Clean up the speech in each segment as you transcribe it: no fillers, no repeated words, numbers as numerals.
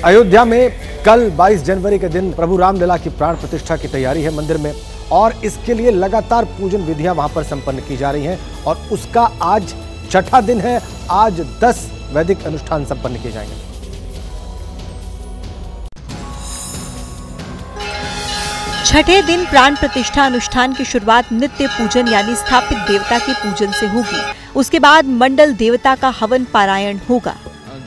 अयोध्या में कल 22 जनवरी के दिन प्रभु रामलला की प्राण प्रतिष्ठा की तैयारी है मंदिर में, और इसके लिए लगातार पूजन विधियां वहां पर संपन्न की जा रही हैं और उसका आज छठा दिन है। आज 10 वैदिक अनुष्ठान संपन्न किए जाएंगे। छठे दिन प्राण प्रतिष्ठा अनुष्ठान की शुरुआत नित्य पूजन यानी स्थापित देवता के पूजन से होगी। उसके बाद मंडल देवता का हवन पारायण होगा।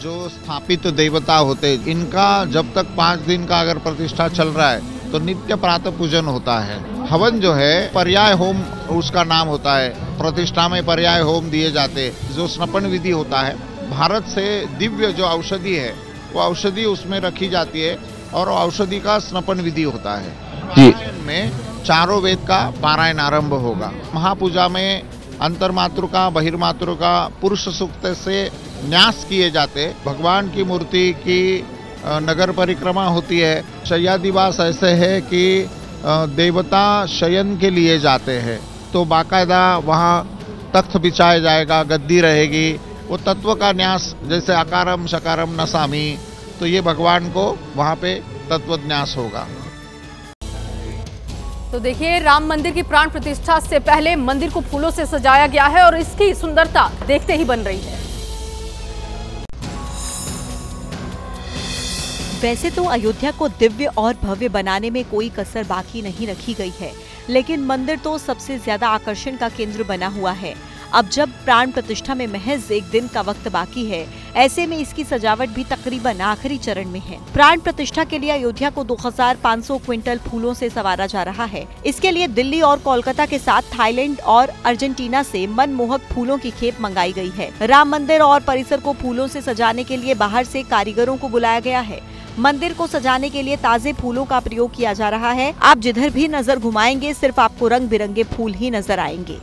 जो स्थापित देवता होते इनका जब तक 5 दिन का अगर प्रतिष्ठा चल रहा है तो नित्य प्रातः पूजन होता है। हवन जो है पर्याय होम उसका नाम होता है। प्रतिष्ठा में पर्याय होम दिए जाते, जो स्नपन विधि होता है। भारत से दिव्य जो औषधि है वो औषधि उसमें रखी जाती है और औषधि का स्नपन विधि होता है। पारायण में चारों वेद का पारायण आरंभ होगा। महापूजा में अंतर्मातृका बहिर्मातृका पुरुष सूक्त से न्यास किए जाते। भगवान की मूर्ति की नगर परिक्रमा होती है। शय्यादिवास ऐसे है कि देवता शयन के लिए जाते हैं तो बाकायदा वहाँ तख्त बिछाया जाएगा, गद्दी रहेगी। वो तत्व का न्यास जैसे अकारम शकारम नसामी, तो ये भगवान को वहाँ पे तत्व न्यास होगा। तो देखिए, राम मंदिर की प्राण प्रतिष्ठा से पहले मंदिर को फूलों से सजाया गया है और इसकी सुंदरता देखते ही बन रही है। वैसे तो अयोध्या को दिव्य और भव्य बनाने में कोई कसर बाकी नहीं रखी गई है, लेकिन मंदिर तो सबसे ज्यादा आकर्षण का केंद्र बना हुआ है। अब जब प्राण प्रतिष्ठा में महज 1 दिन का वक्त बाकी है, ऐसे में इसकी सजावट भी तकरीबन आखिरी चरण में है। प्राण प्रतिष्ठा के लिए अयोध्या को 2500 क्विंटल फूलों से संवारा जा रहा है। इसके लिए दिल्ली और कोलकाता के साथ थाईलैंड और अर्जेंटीना से मनमोहक फूलों की खेप मंगाई गई है। राम मंदिर और परिसर को फूलों से सजाने के लिए बाहर से कारीगरों को बुलाया गया है। मंदिर को सजाने के लिए ताजे फूलों का प्रयोग किया जा रहा है। आप जिधर भी नजर घुमाएंगे सिर्फ आपको रंग बिरंगे फूल ही नजर आएंगे।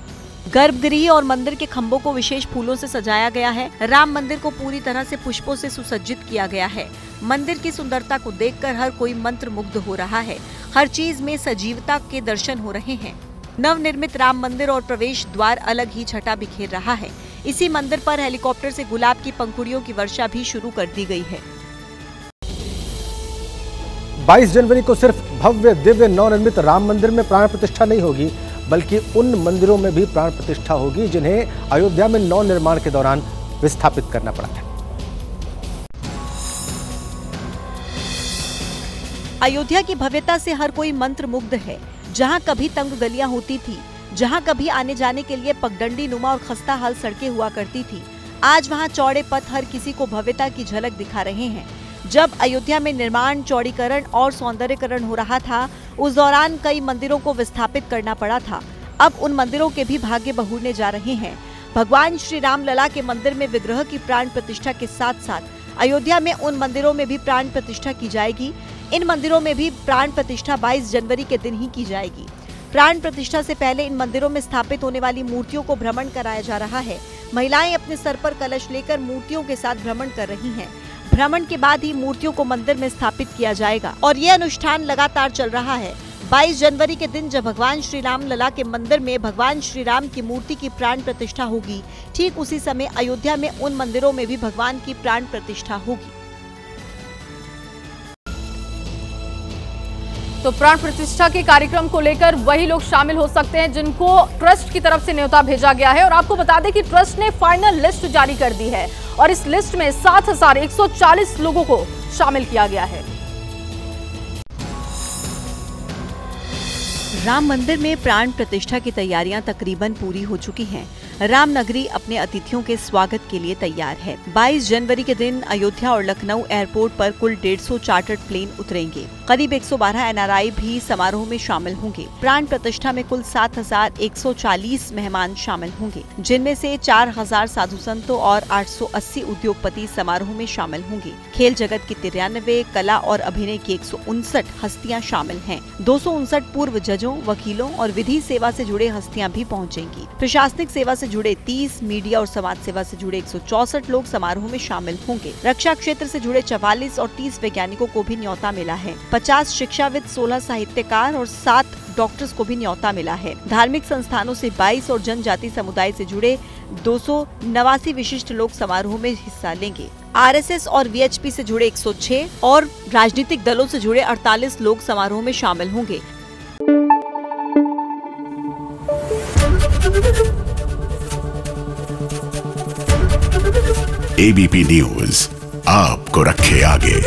गर्भगृह और मंदिर के खंभों को विशेष फूलों से सजाया गया है। राम मंदिर को पूरी तरह से पुष्पों से सुसज्जित किया गया है। मंदिर की सुंदरता को देखकर हर कोई मंत्रमुग्ध हो रहा है। हर चीज में सजीवता के दर्शन हो रहे हैं। नवनिर्मित राम मंदिर और प्रवेश द्वार अलग ही छटा बिखेर रहा है। इसी मंदिर पर हेलीकॉप्टर से गुलाब की पंखुड़ियों की वर्षा भी शुरू कर दी गई है। 22 जनवरी को सिर्फ भव्य दिव्य नवनिर्मित राम मंदिर में प्राण प्रतिष्ठा नहीं होगी, बल्कि उन मंदिरों में भी प्राण प्रतिष्ठा होगी जिन्हें अयोध्या में नव निर्माण के दौरान विस्थापित करना पड़ा था। अयोध्या की भव्यता से हर कोई मंत्रमुग्ध है। जहां कभी तंग गलियां होती थी, जहां कभी आने जाने के लिए पगडंडी नुमा और खस्ता हाल सड़कें हुआ करती थी, आज वहां चौड़े पथ हर किसी को भव्यता की झलक दिखा रहे हैं। जब अयोध्या में निर्माण, चौड़ीकरण और सौंदर्यकरण हो रहा था, उस दौरान कई मंदिरों को विस्थापित करना पड़ा था। अब उन मंदिरों के भी भाग्य बहुरने जा रहे हैं। भगवान श्री रामलला के मंदिर में विग्रह की प्राण प्रतिष्ठा के साथ साथ अयोध्या में उन मंदिरों में भी प्राण प्रतिष्ठा की जाएगी। इन मंदिरों में भी प्राण प्रतिष्ठा 22 जनवरी के दिन ही की जाएगी। प्राण प्रतिष्ठा से पहले इन मंदिरों में स्थापित होने वाली मूर्तियों को भ्रमण कराया जा रहा है। महिलाएं अपने सर पर कलश लेकर मूर्तियों के साथ भ्रमण कर रही हैं। भ्रमण के बाद ही मूर्तियों को मंदिर में स्थापित किया जाएगा और यह अनुष्ठान लगातार चल रहा है। 22 जनवरी के दिन जब भगवान श्री रामलला के मंदिर में भगवान श्री राम की मूर्ति की प्राण प्रतिष्ठा होगी, ठीक उसी समय अयोध्या में उन मंदिरों में भी भगवान की प्राण प्रतिष्ठा होगी। तो प्राण प्रतिष्ठा के कार्यक्रम को लेकर वही लोग शामिल हो सकते हैं जिनको ट्रस्ट की तरफ से न्योता भेजा गया है। और आपको बता दें कि ट्रस्ट ने फाइनल लिस्ट जारी कर दी है और इस लिस्ट में 7140 लोगों को शामिल किया गया है। राम मंदिर में प्राण प्रतिष्ठा की तैयारियां तकरीबन पूरी हो चुकी हैं। रामनगरी अपने अतिथियों के स्वागत के लिए तैयार है। 22 जनवरी के दिन अयोध्या और लखनऊ एयरपोर्ट पर कुल 150 चार्टर्ड प्लेन उतरेंगे। करीब 112 एनआरआई भी समारोह में शामिल होंगे। प्राण प्रतिष्ठा में कुल 7140 मेहमान शामिल होंगे, जिनमें से 4000 साधु संतों और 880 उद्योगपति समारोह में शामिल होंगे। खेल जगत की 93, कला और अभिनय की 159 हस्तियां शामिल हैं। 259 पूर्व जजों, वकीलों और विधि सेवा से जुड़े हस्तियां भी पहुंचेंगी। प्रशासनिक सेवा से जुड़े 30, मीडिया और समाज सेवा से जुड़े 164 लोग समारोह में शामिल होंगे। रक्षा क्षेत्र से जुड़े 44 और 30 वैज्ञानिकों को भी न्योता मिला है। 50 शिक्षाविद, 16 साहित्यकार और 7 डॉक्टर्स को भी न्योता मिला है। धार्मिक संस्थानों से 22 और जनजाति समुदाय से जुड़े 289 विशिष्ट लोग समारोह में हिस्सा लेंगे। आरएसएस और वीएचपी से जुड़े 106 और राजनीतिक दलों से जुड़े 48 लोग समारोह में शामिल होंगे। एबीपी न्यूज आपको रखे आगे।